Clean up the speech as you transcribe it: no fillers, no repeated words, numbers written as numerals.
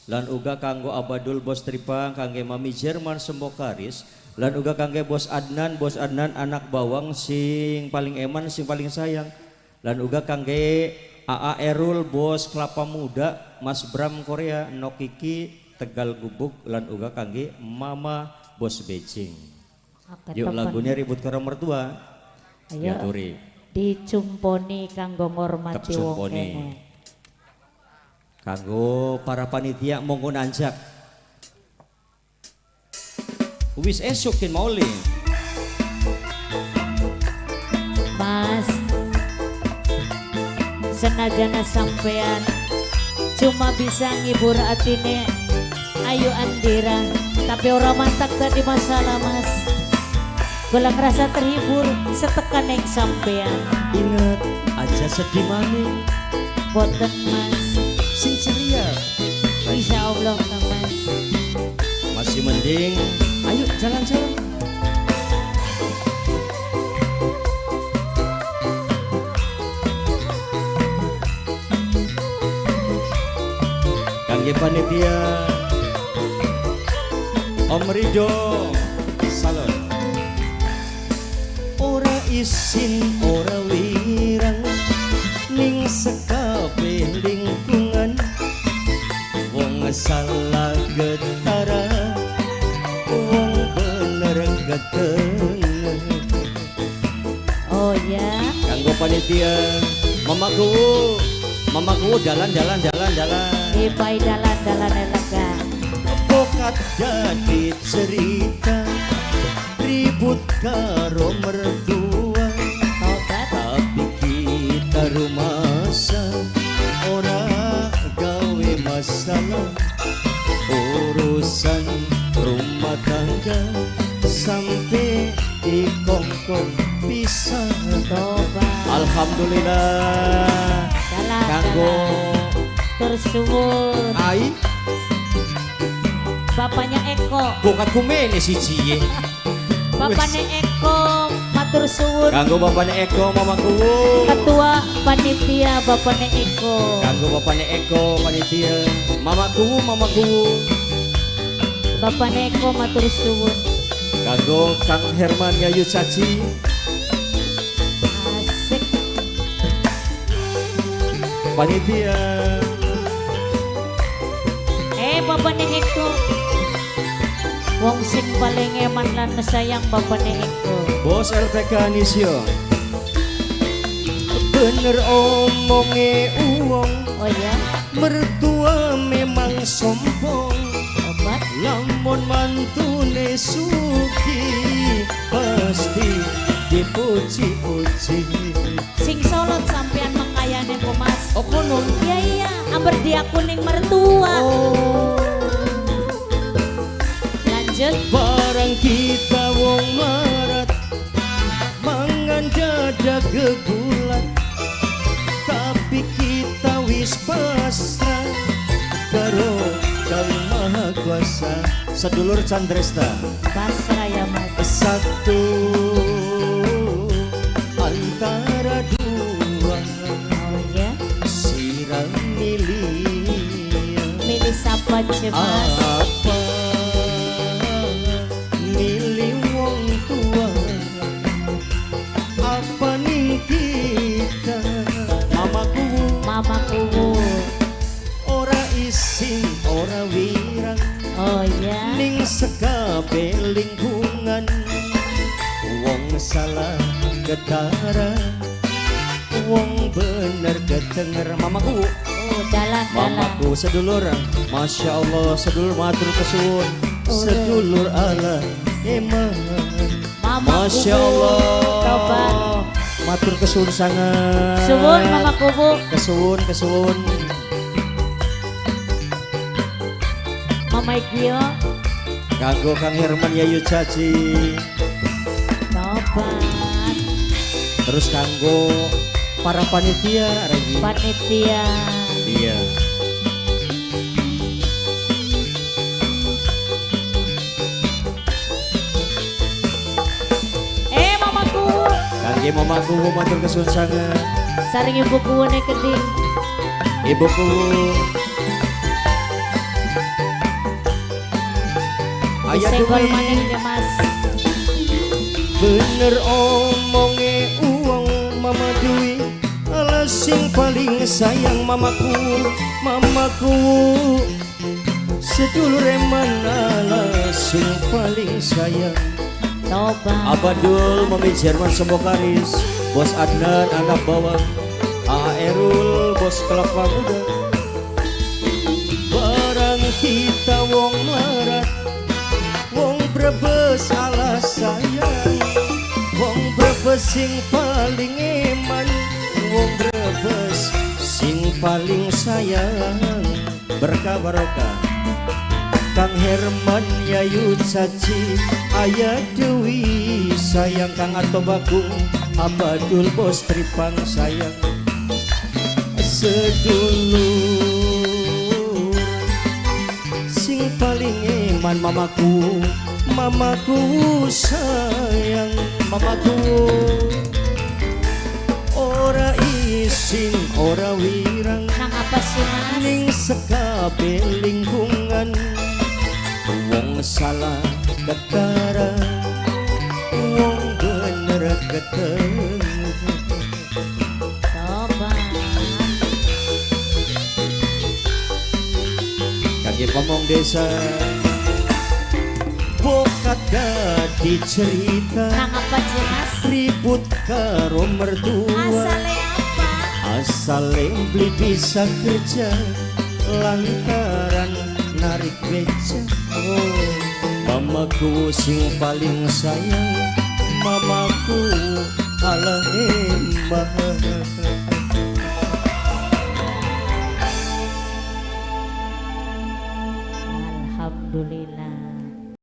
lan uga kanggo Abadul Bos Tripang, kangge Mami Jerman Sembokaris, lan uga kangge Bos Adnan anak bawang sing paling eman sing paling sayang, lan uga kangge AA Erul Bos Kelapa Muda, Mas Bram Korea, Nokiki Tegal Gubuk, lan uga kangge Mama Bos Beijing. Yuk lagunya ribut karo mertua. Ayo Turi dicumponi kanggo ngormati wong kene. Kanggo para panitia monggo nanjak. Wis esuk kin mauli. Mas, senajana sampean cuma bisa ngibur atine Ayu Andira, tapi orang mantak tadi masalah Mas. Gula ngerasa terhibur setekan yang sampean. Ingat aja sedih maning Boten Mas, sing ceria. insya Allah Kang Mas. Masih mending ayo jalan-jalan. Kangge panitia Om Rido Salon. Ora isin ora wirang ning sekabe lingkungan, wong salah getara, wong bener getengen. Oh ya, Kanggo panitia mamaku jalan-jalan. ibai dalan-dalan lega. Bokat jadi cerita ribut karo mertua, Tobat, tapi kita rumasa ora gawe masalah. Urusan rumah tangga sampai dikongkong bisa. tobat. Alhamdulillah. Kanggo Terus suwun ai bapaknya Eko, bokat kumene siji. bapaknya Eko matur suwun. Kanggo bapaknya Eko mamaku. Ketua panitia bapaknya Eko, Kanggo bapaknya Eko panitia. Mamaku. bapaknya Eko matur suwun. Kanggo Kang Herman Yayu Caci. Asik. Panitia. Bapaknya Eko, wong sing paling eman lan sayang bapaknya Eko. Bos LPK Nisio. Bener omonge uwong, Oh ya, mertua memang sombong. obat. Lamun mantune suki pasti dipuji-puji. Sing solot sampean mengkayane kok Mas. Oh kono. Iya, amber dia kuning mertua. Oh. Lanjut. Barang kita wong marat mangan dada gegulat, tapi kita wis pasrah karo Kang Maha Kuasa. Sedulur Chandresta Pasrah ya Mas. satu antara dua, Oh ya, sirang milih milih siapa Mas? apa milih wong tua, apa nih kita. Mamaku ora isin ora wirang Oh ya, ning sekabe lingkungan, wong salah getara, wong bener kedenger. Mamaku Mamaku sedulur, Masya Allah sedulur matur kesuwun, sedulur ala eman. Masya Allah, Tobat. matur kesuwun sangat. Suwun mamaku Bu. Kesuwun. Mama Gio. Kanggo Kang Herman Yayu Caci. Tobat. Terus kanggo para panitia Regi. Panitia. Iya. Mamaku. Kangge mamaku matur kesuwun sangat. Saring ibuku nek keding. Ibuku Ayah Senggol duit. maning deh mas. Bener omonge uang mama duit. Alah sing paling sayang mamaku, mamaku. Sedulur eman alah sing paling sayang. Toba. Abadul Mami Jerman Sembokaris, Bos Adnan anak bawang, A.A. Erul Bos Kelapa Muda. Barang kita wong larat, wong Brebes alah sayang, wong Brebes sing paling eman, wong Brebes sing paling sayang. Berkah barokah Kang Herman Yayu Caci Ayah Dewi sayang Kang Arto Bakung Abadul Bos Tripang sayang sedulur sing paling eman mamaku, mamaku sayang mamaku. Ora isin ora wirang Nang apa sih mas? ning sekabe lingkungan wong salah ketara wong bener ketemu. Toba. Kaki pamong desa bokat dadi cerita Nang apa sih mas? ribut karo mertua Asale apa? asale beli bisa kerja lantaran narik beca. Oh, mamaku sing paling sayang, mamaku ala embah. Alhamdulillah.